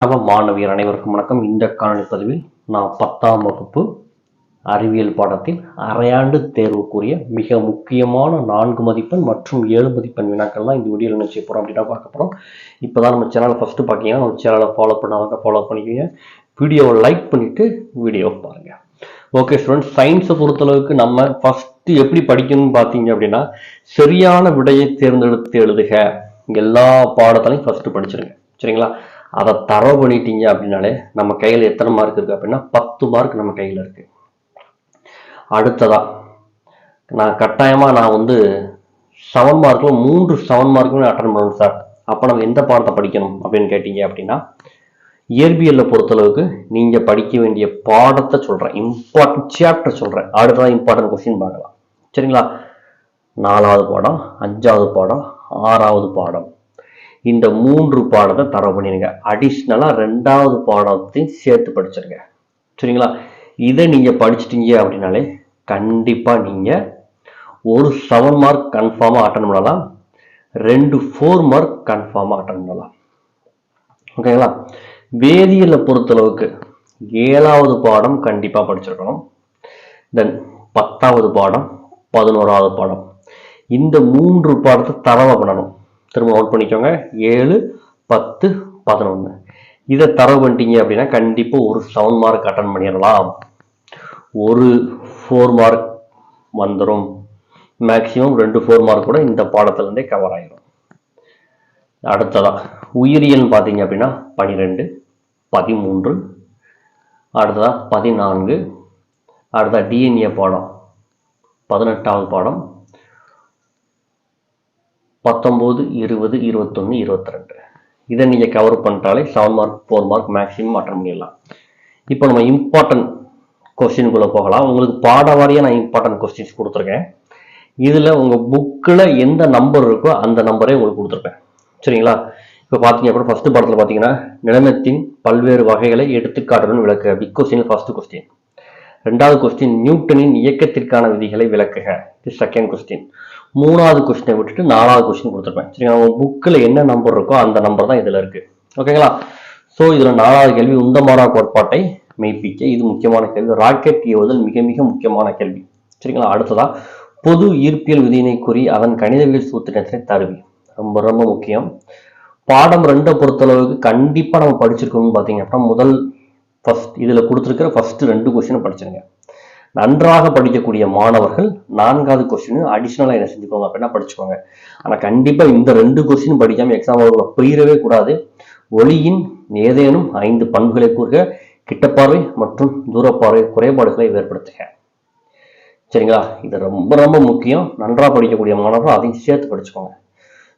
மாணவியர் அனைவருக்கும் வணக்கம். இந்த காணொலி பதிவில் நான் 10ஆம் வகுப்பு அறிவியல் பாடத்தில் அரையாண்டு தேர்வுக்குரிய மிக முக்கியமான 4 மதிப்பெண் மற்றும் 7 மதிப்பெண் வினாக்கள்லாம் இந்த வீடியோவில் என்ன செய்ய போகிறோம் அப்படின்னா பார்க்க போகிறோம். இப்போ தான் நம்ம சேனலை ஃபஸ்ட்டு பார்க்கிங்கன்னா நம்ம சேனலை ஃபாலோ பண்ணாங்க ஃபாலோ பண்ணிக்கோங்க. வீடியோவை லைக் பண்ணிவிட்டு வீடியோ பாருங்கள். ஓகே ஸ்டூடெண்ட்ஸ், சயின்ஸை பொறுத்தளவுக்கு நம்ம ஃபஸ்ட்டு எப்படி படிக்கணும்னு பார்த்தீங்க அப்படின்னா சரியான விடையை தேர்ந்தெடுத்து எழுதுக. எல்லா பாடத்திலையும் ஃபஸ்ட்டு படிச்சிருங்க, சரிங்களா? அதை தரவு பண்ணிட்டீங்க அப்படின்னாலே நம்ம கையில் எத்தனை மார்க் இருக்குது அப்படின்னா 10 மார்க் நம்ம கையில் இருக்குது. அடுத்ததா நான் கட்டாயமாக நான் 7 மார்க்கில் 3 7 மார்க்குமே அட்டன் பண்ணணும் சார். அப்போ நம்ம எந்த பாடத்தை படிக்கணும் அப்படின்னு கேட்டீங்க அப்படின்னா இயற்பியலில் பொறுத்தளவுக்கு நீங்கள் படிக்க வேண்டிய பாடத்தை சொல்கிறேன், இம்பார்ட்டன்ட் சாப்டர் சொல்கிறேன். அடுத்ததான் இம்பார்ட்டன்ட் கொஸ்டின் பார்க்கலாம், சரிங்களா? 4வது பாடம், 5வது பாடம், 6வது பாடம், இந்த 3 பாடத்தை தரவு பண்ணிடுங்க. அடிஷ்னலாக 2வது பாடத்தையும் சேர்த்து படிச்சிருங்க, சரிங்களா? இதை நீங்கள் படிச்சிட்டீங்க அப்படின்னாலே கண்டிப்பாக நீங்கள் ஒரு 7 மார்க் கன்ஃபார்மாக அட்டன் பண்ணலாம், 2 4 மார்க் கன்ஃபார்மாக அட்டன் பண்ணலாம், ஓகேங்களா? வேதியியலை பொறுத்தளவுக்கு 7வது பாடம் கண்டிப்பாக படிச்சிருக்கணும். தென் 10வது பாடம், 11வது பாடம், இந்த 3 பாடத்தை தரவை பண்ணணும். திரும்ப நோட் பண்ணிக்கோங்க, 7 10 11. இதை தரவு பண்ணிட்டீங்க அப்படின்னா கண்டிப்பாக ஒரு 7 மார்க் அட்டன் பண்ணிடலாம், ஒரு 4 மார்க் வந்துடும், மேக்சிமம் 2 4 மார்க் கூட இந்த பாடத்திலேருந்தே கவர் ஆகிடும். அடுத்ததான் உயிரியல் பார்த்தீங்க அப்படின்னா 12 13, அடுத்ததாக 14, அடுத்ததாக டிஎன்ஏ பாடம் 18வது பாடம், 19 20 21 22. இதை நீங்கள் கவர் பண்ணிட்டாலே 7 மார்க் 4 மார்க் மேக்ஸிமம் அட்டன் பண்ணிடலாம். இப்போ நம்ம இம்பார்ட்டன்ட் கொஸ்டின்குள்ளே போகலாம். உங்களுக்கு பாட வாரியாக நான் இம்பார்ட்டன்ட் கொஸ்டின்ஸ் கொடுத்துருக்கேன். இதில் உங்கள் புக்கில் எந்த நம்பர் இருக்கோ அந்த நம்பரே உங்களுக்கு கொடுத்துருப்பேன், சரிங்களா? இப்போ பார்த்தீங்க அப்படின்னா ஃபஸ்ட்டு பாடத்தில் பார்த்தீங்கன்னா நிலைமத்தின் பல்வேறு வகைகளை எடுத்துக்காட்டுடன் விளக்குக. Big question first question. 2வது கொஸ்டின் நியூட்டனின் இயக்கத்திற்கான விதிகளை விளக்குக. இது செகண்ட் கொஸ்டின். 3வது கொஸ்டினை விட்டுட்டு 4வது கொஸ்டின் கொடுத்துருப்பேன், சரிங்களா? உங்கள் புக்கில் என்ன நம்பர் இருக்கோ அந்த நம்பர் தான் இதில் இருக்குது, ஓகேங்களா? ஸோ இதில் 4வது கேள்வி உந்தமாரா கோட்பாட்டை மெய்ப்பிக்க. இது முக்கியமான கேள்வி. ராக்கெட் ஏவுதல் மிக மிக முக்கியமான கேள்வி, சரிங்களா? அடுத்ததா பொது ஈர்ப்பியல் விதியினை கூறி அதன் கணிதவியல் சூத்திரத்தினை தருவி. ரொம்ப ரொம்ப முக்கியம். பாடம் 2 பொறுத்தளவுக்கு கண்டிப்பாக நம்ம படிச்சிருக்கோம்னு பார்த்தீங்க அப்படின்னா ஃபர்ஸ்ட் இதில் கொடுத்துருக்கிற ஃபர்ஸ்ட் 2 கொஸ்டினை படிச்சிருங்க. நன்றாக படிக்கக்கூடிய மாணவர்கள் 4வது கொஸ்டின் அடிஷ்னலாக என்ன செஞ்சுக்கோங்க அப்படின்னா படிச்சுக்கோங்க. ஆனால் கண்டிப்பாக இந்த 2 கொஸ்டின் படிக்காமல் எக்ஸாம் போயிடவே கூடாது. ஒளியின் ஏதேனும் 5 பண்புகளை கூறுக, கிட்டப்பார்வை மற்றும் தூரப்பார்வை குறைபாடுகளை ஏற்படுத்துக, சரிங்களா? இது ரொம்ப ரொம்ப முக்கியம். நன்றாக படிக்கக்கூடிய மாணவர்கள் அதையும் சேர்த்து படிச்சுக்கோங்க.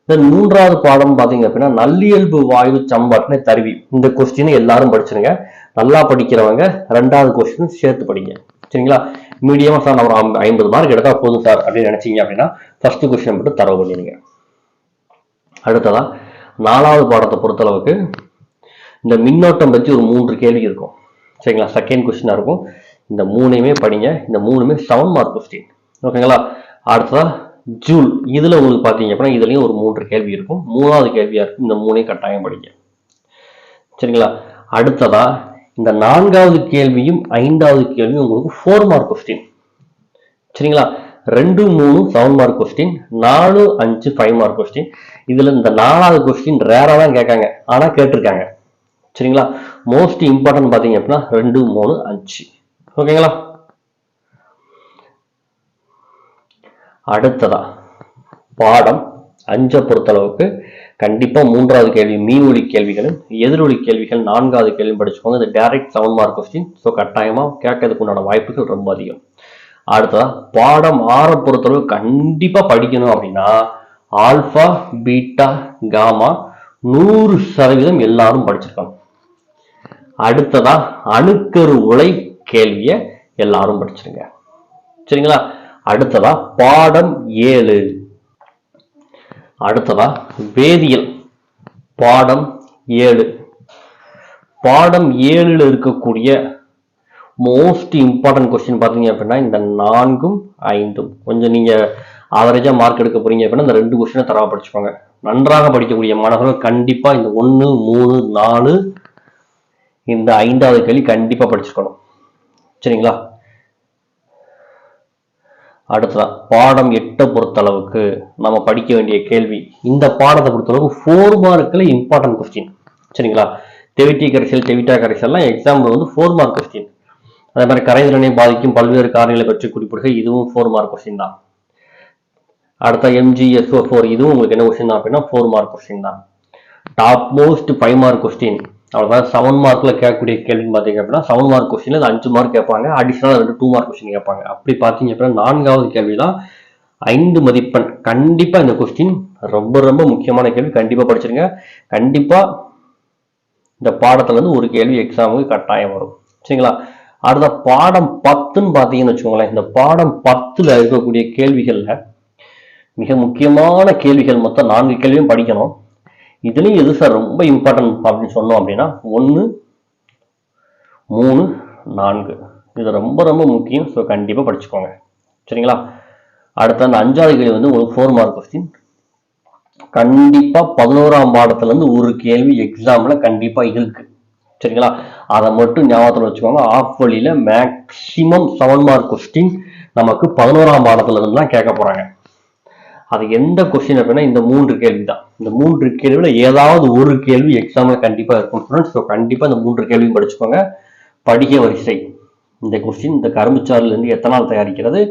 தென் 3வது பாடம் பார்த்தீங்க அப்படின்னா நல்லியல்பு வாயு சம்பாட்டினை தருவி. இந்த கொஸ்டினை எல்லாரும் படிச்சிருங்க. நல்லா படிக்கிறவங்க 2வது கொஸ்டின் சேர்த்து படிங்க, சரிங்களா? மீடியமாக சார் நான் ஒரு 50 மார்க் எடுத்தா போதும் சார் அப்படின்னு நினைச்சீங்க அப்படின்னா ஃபர்ஸ்ட் கொஸ்டின் மட்டும் தரவு பண்ணிடுங்க. அடுத்ததா 4வது பாடத்தை பொறுத்தளவுக்கு இந்த மின்னோட்டம் பற்றி ஒரு 3 கேள்வி இருக்கும், சரிங்களா? செகண்ட் கொஸ்டினாக இருக்கும். இந்த 3ஐயுமே படிங்க. இந்த 3மே 7 மார்க் கொஸ்டின், ஓகேங்களா? அடுத்ததா ஜூல். இதில் உங்களுக்கு பார்த்தீங்க அப்படின்னா இதுலேயும் ஒரு 3 கேள்வி இருக்கும். 3வது கேள்வியாக இருக்கும். இந்த 3ஐயும் கட்டாயம் படிங்க, சரிங்களா? அடுத்ததா இந்த 4வது கேள்வியும் 5வது கேள்வியும் உங்களுக்கு 4 மார்க் கொஸ்டின், சரிங்களா? 2 3 7 மார்க் கொஸ்டின், 4 5 5 மார்க் கொஸ்டின். இதில் இந்த 4வது கொஸ்டின் ரேராக தான் கேட்காங்க, ஆனால் கேட்டிருக்காங்க, சரிங்களா? மோஸ்ட் இம்பார்ட்டன்ட் பார்த்தீங்க அப்படின்னா 2 3 5, ஓகேங்களா? அடுத்ததா பாடம் 5 பொறுத்தளவுக்கு கண்டிப்பாக 3வது கேள்வி மீஒலி கேள்விகளும் எதிரொலி கேள்விகள் 4வது கேள்வி படிச்சுக்கோங்க. இது டைரக்ட் 7 மார்க் கொஸ்டின். ஸோ கட்டாயமாக கேட்கறதுக்கு உண்டான வாய்ப்புகள் ரொம்ப அதிகம். அடுத்ததா பாடம் 6 பொறுத்தளவு கண்டிப்பாக படிக்கணும் அப்படின்னா ஆல்பா பீட்டா காமா 100% எல்லாரும் படிச்சிருக்கணும். அடுத்ததா அணுக்கரு உலை கேள்வியை எல்லாரும் படிச்சிருங்க, சரிங்களா? அடுத்ததா பாடம் 7. அடுத்ததா வேதியியல் பாடம் 7. பாடம் 7ல் இருக்கக்கூடிய மோஸ்ட் இம்பார்ட்டன்ட் கொஸ்டின் பார்த்தீங்க அப்படின்னா இந்த 4ம் 5ம். கொஞ்சம் நீங்கள் ஆவரேஜாக மார்க் எடுக்க போறீங்க அப்படின்னா இந்த 2 கொஸ்டினை தரவா படிச்சுக்கோங்க. நன்றாக படிக்கக்கூடிய மாணவர்கள் கண்டிப்பாக இந்த 1 3 4 இந்த 5வது கேள்வி கண்டிப்பா படிச்சுக்கணும். சரிங்களா? அடுத்ததான் பாடம் 8 பொறுத்தளவுக்கு நம்ம படிக்க வேண்டிய கேள்வி. இந்த பாடத்தை பொறுத்தளவுக்கு 4 மார்க்ல இம்பார்ட்டன்ட் கொஸ்டின். சரிங்களா? தெவிட்டி கரைசல், தெவிட்டா கரைசல்லாம் எக்ஸாம்ல வந்து 4 மார்க் கொஸ்டின். அதே மாதிரி கரைதிறனை பாதிக்கும் பல்வேறு காரணிகளை பற்றி குறிப்பிடுக, இதுவும் 4 மார்க் கொஸ்டின் தான். அடுத்த MgSO4 இதுவும் உங்களுக்கு என்ன கொஸ்டின் தான் அப்படின்னா 4 மார்க் கொஸ்டின் தான். டாப் மோஸ்ட் 5 மார்க் கொஸ்டின், அவ்வளவுதான். 7 மார்க்ல கேட்கக்கூடிய கேள்வின்னு பாத்தீங்க அப்படின்னா 7 மார்க் கொஸ்டின்ல 5 மார்க் கேட்பாங்க, அடிஷனல் 2 மார்க் கொஸ்டின் கேட்பாங்க. அப்படி பாத்தீங்க அப்படின்னா 4வது கேள்விதான் 5 மதிப்பெண். கண்டிப்பா இந்த கொஸ்டின் ரொம்ப ரொம்ப முக்கியமான கேள்வி, கண்டிப்பா படிச்சிருங்க. கண்டிப்பா இந்த பாடத்துல இருந்து ஒரு கேள்வி எக்ஸாமுக்கு கட்டாயம் வரும். சரிங்களா? அடுத்த பாடம் 10ன்னு பாத்தீங்கன்னு வச்சுக்கோங்களேன். இந்த பாடம் 10ல இருக்கக்கூடிய கேள்விகள்ல மிக முக்கியமான கேள்விகள் மொத்தம் 4 கேள்வியும் படிக்கணும். இதுலயும் எது சார் ரொம்ப இம்பார்ட்டன்ட் அப்படின்னு சொன்னோம் அப்படின்னா 1, 3, 4 இது ரொம்ப ரொம்ப முக்கியம். ஸோ கண்டிப்பா படிச்சுக்கோங்க. சரிங்களா? அடுத்த அந்த 5வது கேள்வி வந்து உங்களுக்கு 4 மார்க் கொஸ்டின். கண்டிப்பா 11ஆம் பாடத்துல இருந்து ஒரு கேள்வி எக்ஸாம்ல கண்டிப்பா இருக்கு. சரிங்களா? அதை மட்டும் ஞாபகத்துல வச்சுக்கோங்க. ஆஃப் வழியில மேக்சிமம் 7 மார்க் கொஸ்டின் நமக்கு 11ஆம் பாடத்துல இருந்து தான் கேட்க போறாங்க. அது எந்த கொஸ்டின் அப்படின்னா இந்த 3 கேள்வி தான். இந்த 3 கேள்வியில ஏதாவது ஒரு கேள்வி எக்ஸாம்ல கண்டிப்பா இருக்கும் ஸ்டூடெண்ட்ஸ். ஸோ கண்டிப்பா இந்த 3 கேள்வியும் படிச்சுக்கோங்க. படிக வரிசை, இந்த கொஸ்டின், இந்த கரும்புச்சாறுல இருந்து எத்தனால் தயாரிக்கிறது,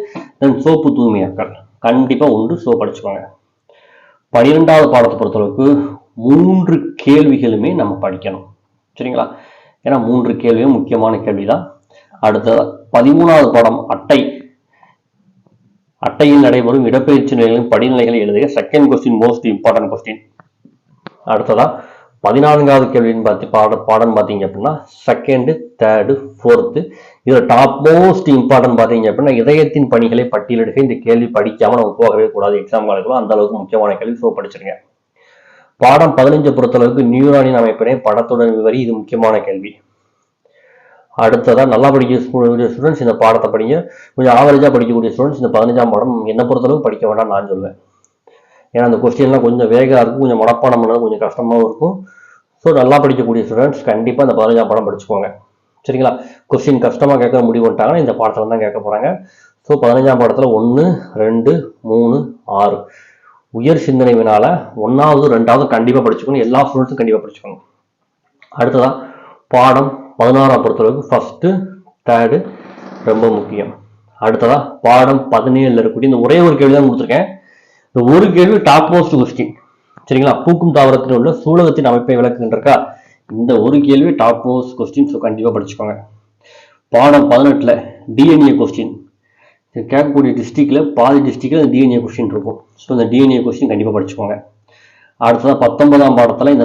தென் சோப்பு தூய்மையாக்கல், கண்டிப்பா உண்டு. ஸோ படிச்சுக்கோங்க. 12வது பாடத்தை பொறுத்தளவுக்கு 3 கேள்விகளுமே நம்ம படிக்கணும். சரிங்களா? ஏன்னா 3 கேள்வியும் முக்கியமான கேள்விதான். அடுத்த 13வது பாடம் அட்டை. அட்டையில் நடைபெறும் இடப்பெயர்ச்சி நிலைகளின் படிநிலைகளை எழுதுக. Second question most important question. அடுத்ததா 14வது கேள்வின்னு பாடம் பார்த்தீங்க அப்படின்னா செகண்ட், தேர்டு, ஃபோர்த்து. இதுல டாப் மோஸ்ட் இம்பார்ட்டன்ட் பார்த்தீங்க அப்படின்னா இதயத்தின் பணிகளை பட்டியலிடுக. இந்த கேள்வி படிக்காம நம்ம போகவே கூடாது எக்ஸாம் காலத்துல, அந்த அளவுக்கு முக்கியமான கேள்வி. ஸோ படிச்சிருங்க. பாடம் 15 பொறுத்தளவுக்கு நியூரானின் அமைப்பினை படத்துடன் விவரி. இது முக்கியமான கேள்வி. அடுத்ததா நல்லா படிக்கக்கூடிய ஸ்டூடெண்ட்ஸ் இந்த பாடத்தை படிங்க. கொஞ்சம் ஆவரேஜா படிக்கக்கூடிய ஸ்டூடெண்ட்ஸ் இந்த 15ஆம் பாடம் என்ன பொறுத்தளவு படிக்க வேண்டாம் நான் சொல்லுவேன். ஏன்னா அந்த கொஸ்டின்லாம் கொஞ்சம் வேகா இருக்கும், கொஞ்சம் மனப்பாடம் பண்ணது கொஞ்சம் கஷ்டமாகவும் இருக்கும். ஸோ நல்லா படிக்கக்கூடிய ஸ்டூடெண்ட்ஸ் கண்டிப்பா இந்த 15ஆம் பாடம் படிச்சுக்கோங்க. சரிங்களா? கொஸ்டின் கஷ்டமா கேட்க முடிவு பண்ணிட்டாங்கன்னா இந்த பாடத்துல தான் கேட்க போறாங்க. ஸோ 15ஆம் பாடத்துல 1, 2, 3, 6 உயர் சிந்தனை வினால 1வது 2வது கண்டிப்பா படிச்சுக்கணும். எல்லா ஸ்டூடெண்ட்ஸும் கண்டிப்பா படிச்சுக்கணும். அடுத்ததான் பாடம் 16ஆம் பொறுத்தளவுக்கு ஃபர்ஸ்ட், தேர்டு ரொம்ப முக்கியம். அடுத்ததா பாடம் 17ல இருக்கக்கூடிய இந்த ஒரே ஒரு கேள்வி தான் கொடுத்துருக்கேன். இந்த ஒரு கேள்வி டாப் மோஸ்ட் கொஸ்டின். சரிங்களா? பூக்கும் தாவரத்தில் உள்ள சூலகத்தின் அமைப்பை விளக்குகின்றக்கா, இந்த ஒரு கேள்வி டாப் மோஸ்ட் கொஸ்டின். ஸோ கண்டிப்பா படிச்சுக்கோங்க. பாடம் 18ல டிஎன்ஏ கொஸ்டின். கேட்கக்கூடிய டிஸ்ட்ரிக்ட்ல பாதி டிஸ்ட்ரிக்ட்ல டிஎன்ஏ கொஸ்டின் இருக்கும். ஸோ இந்த டிஎன்ஏ கொஸ்டின் கண்டிப்பா படிச்சுக்கோங்க. அடுத்ததான் 19ஆம் பாடத்துல இந்த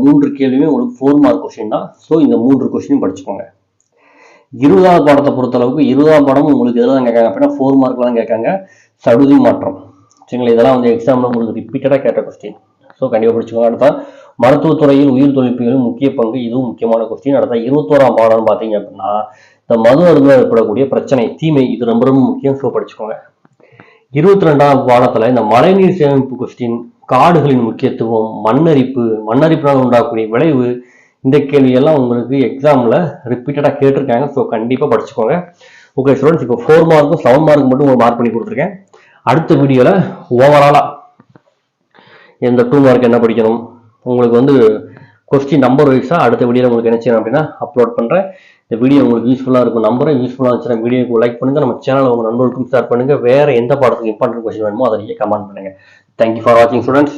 3 கேள்வியுமே உங்களுக்கு 4 மார்க் கொஸ்டின் தான். ஸோ இந்த 3 கொஸ்டின் படிச்சுக்கோங்க. 20வது பாடத்தை பொறுத்தளவுக்கு 20ஆம் பாடம் உங்களுக்கு இதெல்லாம் தான் கேட்காங்க அப்படின்னா 4 மார்க்ல தான் கேட்காங்க. சடுதி மாற்றம். சரிங்களா? இதெல்லாம் வந்து எக்ஸாம்ல உங்களுக்கு ரிப்பீட்டடா கேட்ட கொஸ்டின். ஸோ கண்டிப்பா படிச்சுக்கோங்க. அடுத்த மருத்துவத்துறையில் உயிர் தொழில்நுட்பங்களின் முக்கிய பங்கு, இதுவும் முக்கியமான கொஸ்டின். அடுத்த 21ஆம் பாடம் பார்த்தீங்க அப்படின்னா இந்த மது அருந்தில் ஏற்படக்கூடிய பிரச்சனை, தீமை, இது ரொம்ப ரொம்ப முக்கியம். ஸோ படிச்சுக்கோங்க. 22ஆம் பாடத்துல இந்த மழைநீர் சேமிப்பு கொஸ்டின், காடுகளின் முக்கியத்துவம், மண்ணரிப்பினால் உண்டாகக்கூடிய விளைவு, இந்த கேள்வி எல்லாம் உங்களுக்கு எக்ஸாம்ல ரிப்பீட்டடா கேட்டிருக்காங்க. ஸோ கண்டிப்பா படிச்சுக்கோங்க. ஓகே ஸ்டூடெண்ட்ஸ், இப்போ 4 மார்க்கும் 7 மார்க் மட்டும் உங்களுக்கு மார்க் பண்ணி கொடுத்துருக்கேன். அடுத்த வீடியோல ஓவராலா இந்த 2 மார்க் என்ன படிக்கணும் உங்களுக்கு வந்து கொஸ்டின் நம்பர் வைஸா அடுத்த வீடியோல உங்களுக்கு என்ன செய்யணும் அப்படின்னா அப்லோட் பண்றேன். இந்த வீடியோ உங்களுக்கு யூஸ்ஃபுல்லா இருக்கும் நம்புறேன். யூஸ்ஃபுல்லா இருந்துச்சுன்னா வீடியோக்கு லைக் பண்ணுங்க, நம்ம சேனலை உங்க நண்பர்களுக்கும் ஷேர் பண்ணுங்க. வேற எந்த பாடத்துக்கு இம்பார்ட்டன்ட் கொஸ்டின் வேணுமோ அதை நீங்க கமெண்ட் பண்ணுங்க. தேங்க்யூ ஃபார் வாட்சிங் ஸ்டூடெண்ட்ஸ்.